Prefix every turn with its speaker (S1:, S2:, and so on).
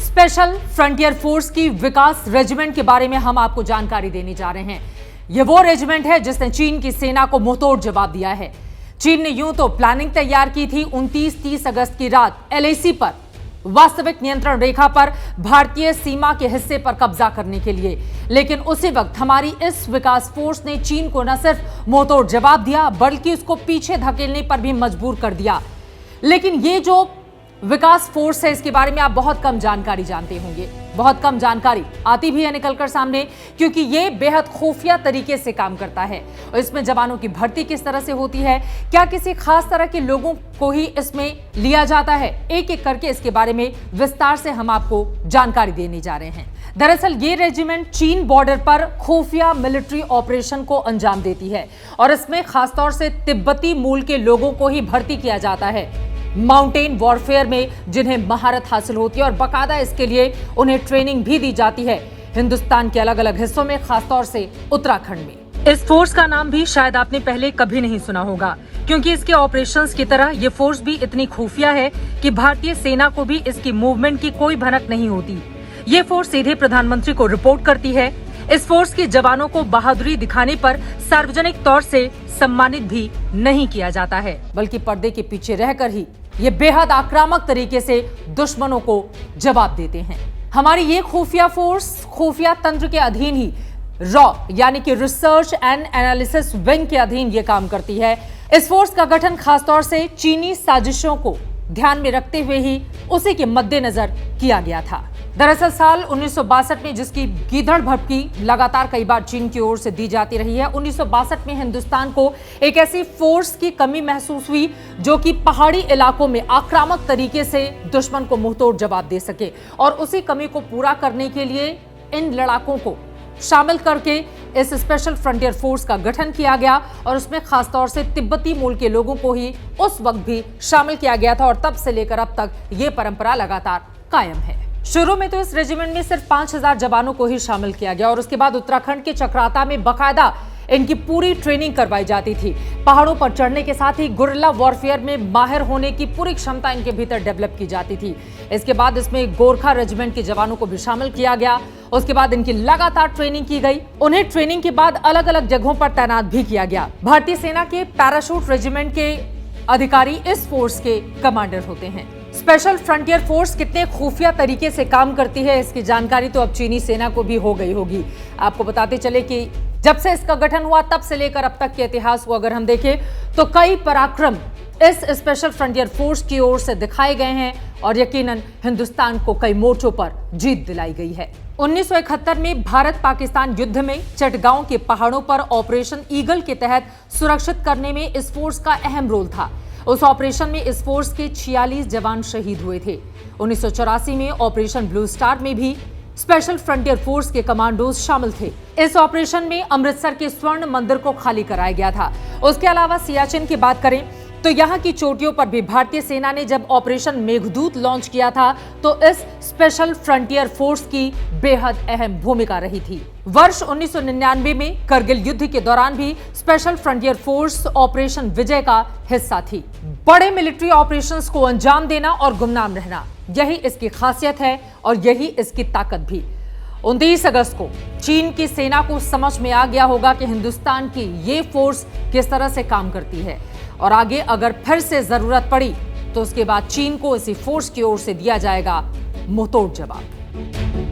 S1: Special frontier force की विकास regiment के बारे में हम आपको जानकारी देने जा रहे हैं। यह वो रेजिमेंट है जिसने चीन की सेना को मुंहतोड़ जवाब दिया है। चीन ने यूं तो प्लानिंग तैयार की थी 29-30 अगस्त की रात एलएसी पर वास्तविक नियंत्रण रेखा पर भारतीय सीमा के हिस्से पर कब्जा करने के लिए, लेकिन उसी वक्त हमारी इस विकास फोर्स ने चीन को न सिर्फ मुंहतोड़ जवाब दिया बल्कि उसको पीछे धकेलने पर भी मजबूर कर दिया। लेकिन ये जो विकास फोर्स है इसके बारे में आप बहुत कम जानकारी जानते होंगे, बहुत कम जानकारी आती भी है निकलकर सामने, क्योंकि ये बेहद खुफिया तरीके से काम करता है। और इसमें जवानों की भर्ती किस तरह से होती है, क्या किसी खास तरह के लोगों को ही इसमें लिया जाता है, एक एक करके इसके बारे में विस्तार से हम आपको जानकारी देने जा रहे हैं। दरअसल ये रेजिमेंट चीन बॉर्डर पर खुफिया मिलिट्री ऑपरेशन को अंजाम देती है और इसमें खासतौर से तिब्बती मूल के लोगों को ही भर्ती किया जाता है माउंटेन वॉरफेयर में, जिन्हें महारत हासिल होती है और बाकायदा इसके लिए उन्हें ट्रेनिंग भी दी जाती है हिंदुस्तान के अलग अलग हिस्सों में, खासतौर से उत्तराखंड में। इस फोर्स का नाम भी शायद आपने पहले कभी नहीं सुना होगा, क्योंकि इसके ऑपरेशंस की तरह ये फोर्स भी इतनी खुफिया है कि भारतीय सेना को भी इसकी मूवमेंट की कोई भनक नहीं होती। ये फोर्स सीधे प्रधानमंत्री को रिपोर्ट करती है। इस फोर्स के जवानों को बहादुरी दिखाने पर सार्वजनिक तौर से सम्मानित भी नहीं किया जाता है, बल्कि पर्दे के पीछे रहकर ही ये बेहद आक्रामक तरीके से दुश्मनों को जवाब देते हैं। हमारी ये खुफिया फोर्स खुफिया तंत्र के अधीन ही रॉ यानी कि रिसर्च एंड एनालिसिस विंग के अधीन ये काम करती है। इस फोर्स का गठन खासतौर से चीनी साजिशों को ध्यान में रखते हुए ही उसी के मद्देनजर किया गया था। दरअसल साल 1962 में जिसकी गीदड़ भभकी लगातार कई बार चीन की ओर से दी जाती रही है, 1962 में हिंदुस्तान को एक ऐसी फोर्स की कमी महसूस हुई जो कि पहाड़ी इलाकों में आक्रामक तरीके से दुश्मन को मुंहतोड़ जवाब दे सके, और उसी कमी को पूरा करने के लिए इन लड़ाकों को शामिल करके इस स्पेशल फ्रंटियर फोर्स का गठन किया गया और उसमें खासतौर से तिब्बती मूल के लोगों को ही उस वक्त भी शामिल किया गया था और तब से लेकर अब तक ये परंपरा लगातार कायम है। शुरू में तो इस रेजिमेंट में सिर्फ 5000 जवानों को ही शामिल किया गया और उसके बाद उत्तराखंड के चक्राता में बाकायदा इनकी पूरी ट्रेनिंग करवाई जाती थी। पहाड़ों पर चढ़ने के साथ ही गुरिल्ला वॉरफेयर में माहिर होने की पूरी क्षमता इनके भीतर डेवलप की जाती थी। इसके बाद इसमें गोरखा रेजिमेंट के जवानों को भी शामिल किया गया। उसके बाद इनकी लगातार ट्रेनिंग की गई। उन्हें ट्रेनिंग के बाद अलग अलग जगहों पर तैनात भी किया गया। भारतीय सेना के पैराशूट रेजिमेंट के अधिकारी इस फोर्स के कमांडर होते हैं। स्पेशल फ्रंटियर फोर्स कितने खुफिया तरीके से काम करती है इसकी जानकारी तो अब चीनी सेना को भी हो गई होगी। आपको बताते चले कि जब से इसका गठन हुआ तब से लेकर अब तक के इतिहास को अगर हम देखें तो कई पराक्रम इस स्पेशल फ्रंटियर फोर्स की ओर से दिखाए गए हैं और यकीनन हिंदुस्तान को कई मोर्चों पर जीत दिलाई गई है। 1971 में भारत पाकिस्तान युद्ध में चटगांव के पहाड़ों पर ऑपरेशन ईगल के तहत सुरक्षित करने में इस फोर्स का अहम रोल था। उस ऑपरेशन में इस फोर्स के 46 जवान शहीद हुए थे। 1984 में ऑपरेशन ब्लू स्टार में भी स्पेशल फ्रंटियर फोर्स के कमांडोज शामिल थे। इस ऑपरेशन में अमृतसर के स्वर्ण मंदिर को खाली कराया गया था। उसके अलावा सियाचिन की बात करें तो यहाँ की चोटियों पर भी भारतीय सेना ने जब ऑपरेशन मेघदूत लॉन्च किया था तो इस स्पेशल फ्रंटियर फोर्स की बेहद अहम भूमिका रही थी। वर्ष 1999 में करगिल युद्ध के दौरान भी स्पेशल फ्रंटियर फोर्स ऑपरेशन विजय का हिस्सा थी। बड़े मिलिट्री ऑपरेशंस को अंजाम देना और गुमनाम रहना, यही इसकी खासियत है और यही इसकी ताकत भी। 29 अगस्त को चीन की सेना को समझ में आ गया होगा कि हिंदुस्तान की ये फोर्स किस तरह से काम करती है और आगे अगर फिर से जरूरत पड़ी तो उसके बाद चीन को इसी फोर्स की ओर से दिया जाएगा मुंहतोड़ जवाब।